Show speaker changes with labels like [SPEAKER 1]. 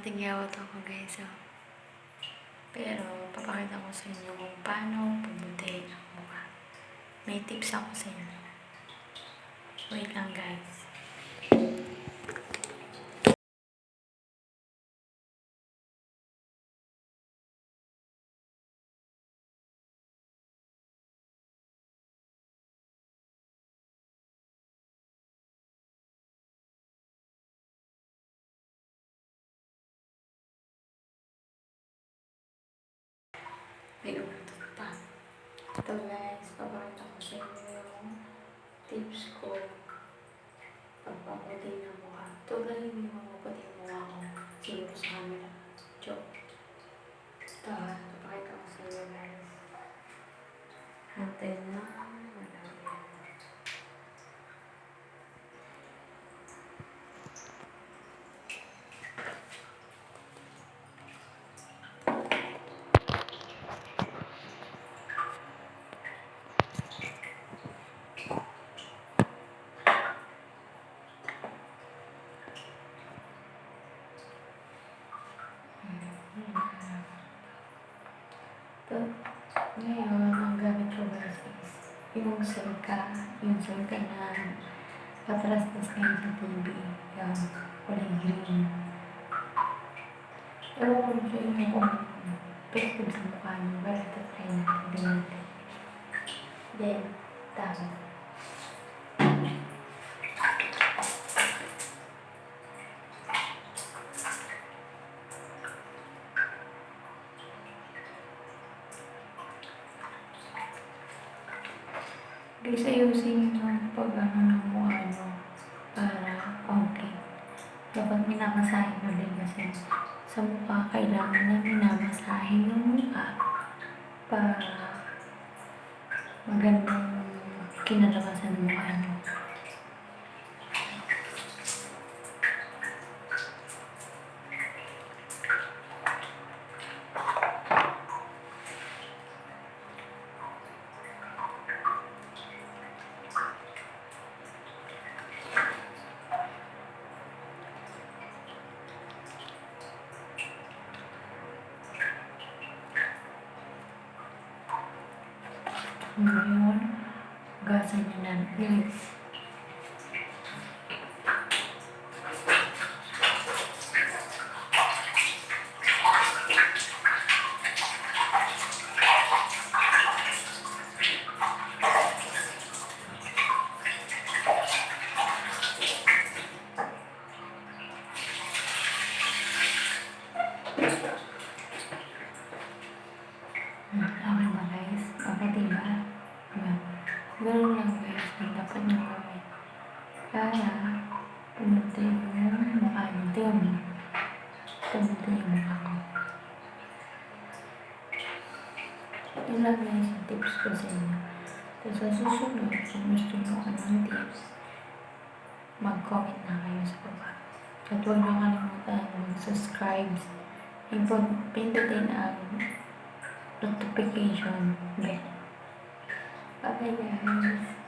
[SPEAKER 1] tigyawat ako guys. Pero papakita ko sa inyo kung paano pabutihin ang mukha. May tips ako sa inyo. Wait lang guys. May umatot pa. Ito guys, papakita ko sa inyo yung tips ko pagpaputi ng mukha. Ito galing yung mapuputi yung mukha ko. Siguro sa camera. Joke. Ito, papakita ko sa inyo guys. Hantay na. Ito, ngayon, ang gamit ko guys is yung sulka na patrastas ngayon sa TV. Yung kulay green. Ewan ko rin sa inyo kung effective sa mukha nyo. Pero ito try natin din natin. Then, tama. Guys, ayusin yung pag-ano ng mukha nyo para okay. Dapat minamasahin mo din kasi sa mukha kailangan na minamasahin yung mukha para magandang kinalabasan ng mukha nyo. Ngayon, gasan nyo na. Please. Okay ba guys? Okay diba? Ganun lang guys, ang dapat nyo gawin. Para pumunta yung mukha nyo. Tingnan mo. Pumunta yung mukha ko. Yun lang guys yung tips ko sa inyo. Tapos sa susunod, kung gusto nyo anong tips, mag-comment na kayo sa baba. At huwag nyo kalimutan mag-subscribe. Pindutin ang notification bell. Bye guys.